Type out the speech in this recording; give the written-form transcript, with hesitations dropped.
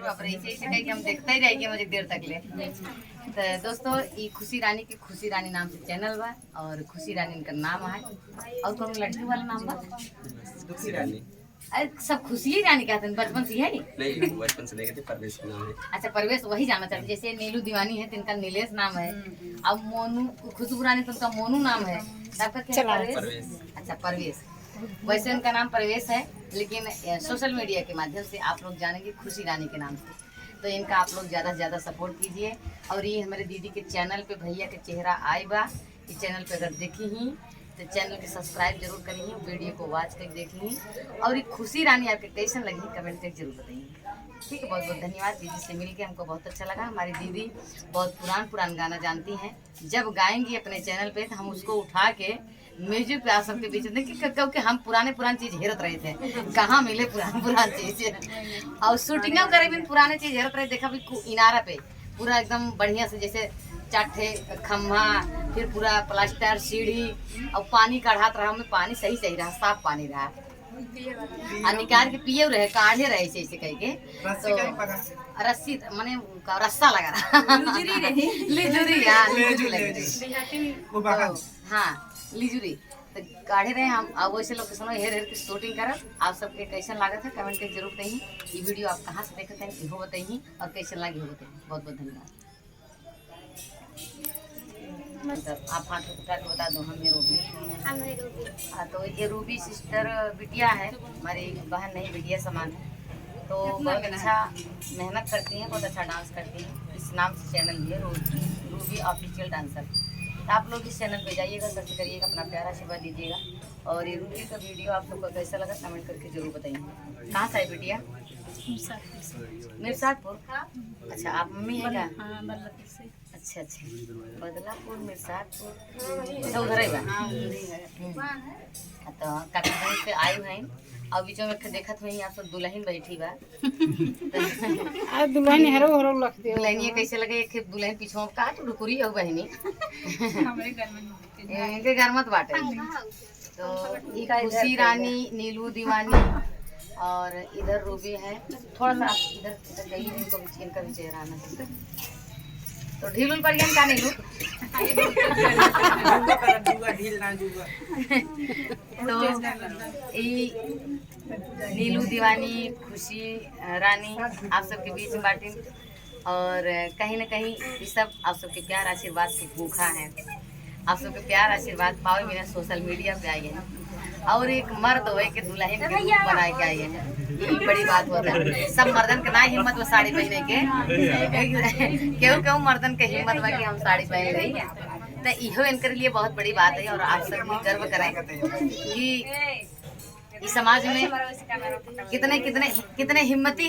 बाप रे ऐसे ऐसे कहीं कि हम देखते ही रहेंगे मुझे देर तक ले। तो दोस्तों ये खुशी रानी के खुशी रानी नाम से चैनल बा और खुशी रानी इनका नाम है। और कौन लड़की वाला नाम बा? खुशी रानी। अरे सब खुशी ही रानी कहते हैं, बचपन से है नहीं बचपन से लेकर परवेश का नाम है। अच्छा परवेश वही जाना चाहते, जैसे नीलू दीवानी है तो इनका नीलेश नाम है। अब मोनू खुशबू रानी तो उनका मोनू नाम है। आपका क्या है? परवेश। अच्छा परवेश, वैसे उनका नाम परवेश है, लेकिन सोशल मीडिया के माध्यम से आप लोग जानेंगे खुशी रानी के नाम से। तो इनका आप लोग ज़्यादा से ज़्यादा सपोर्ट कीजिए। और ये हमारे दीदी के चैनल पे भैया के चेहरा आए बा, इस चैनल पे अगर देखी ही तो चैनल के सब्सक्राइब जरूर करिए, वीडियो को वॉच कर देखिए। और ये खुशी रानी आपके कैसन लगी कमेंट करके जरूर बताइए। ठीक है, बहुत बहुत धन्यवाद। दीदी से मिलके हमको बहुत अच्छा लगा। हमारी दीदी बहुत पुरान गाना जानती हैं, जब गाएंगी अपने चैनल पे तो हम उसको उठा के म्यूजिक पे आप सबके बीच में, क्योंकि हम पुराने चीज हेरत रहे थे, कहाँ मिले पुरान चीज। और शूटिंग करे भी पुराने चीज हेरत रहे। देखा भी इनारा पे पूरा एकदम बढ़िया से, जैसे चाटे खम्भा, फिर पूरा प्लास्टर सीढ़ी और पानी काढ़ात रहा, हमें पानी सही रहा, साफ पानी रहा। और निकाल के पिए रहे, काढ़े रहे ऐसे कह के। तो रस्सी माने रस्सा लगा रहा हाँ लिजुरी तो काढ़े रहे हम। अब वैसे लोकेशन हेर के शूटिंग करब। आप सबके कैसन लागत है कमेंट करके जरूर बताइए। ये वीडियो आप कहाँ से देखते हैं इहो बताइए, और कैसन लगे हो बताइए। बहुत बहुत धन्यवाद। मतलब आप हाथ उठा के बता दो। हम ये रूबी। हाँ तो ये रूबी सिस्टर बिटिया है, हमारी बहन नहीं बिटिया समान है। तो बहुत अच्छा मेहनत करती हैं, बहुत अच्छा डांस करती हैं। इस नाम से चैनल भी है रूबी ऑफिशियल डांसर। तो आप लोग इस चैनल पे जाइएगा, सर्च करिएगा, अपना प्यारा आशीर्वाद दीजिएगा। और ये रूबी का वीडियो आप लोग को कैसा लगा कमेंट करके जरूर बताइए। कहाँ से है बिटिया? मिर्जापुर। अच्छा आप मम्मी है क्या? अच्छा बदलापुर मिर्जापुर अच्छा उधर है। तो काकी पे आई हैं और बीचों में देखत हुई आप सब दुल्हन बैठी बा। दुल्हन हरो लगती है। दुल्हनिया कैसे लगे? एक दुल्हन पीछे का टुकड़ी हो बहनी इनके घर मत बाटे। तो खुशी रानी, नीलू दीवानी और इधर रूबी है। थोड़ा सा इधर गई इनको इनका भी चेहरा आना चाहिए। तो ढील पर का नीलू तो नीलू दीवानी खुशी रानी आप सबके बीच में बाटी। और कहीं ना कहीं ये सब आप सबके प्यार आशीर्वाद की भूखा है। आप सबके प्यार आशीर्वाद पावे बिना सोशल मीडिया पे आइए हैं। और एक मर्द हो के दुल्हन के रूप बनाए के आइए हैं, ये बड़ी बात होता है। सब मर्दन के ना हिम्मत वो साड़ी पहने के क्यों मर्दन के हिम्मत बा कि हम साड़ी पहन रही हैं। तो इहो इनके लिए बहुत बड़ी बात है। और आप सब भी गर्व करें कि इस समाज में कितने हिम्मती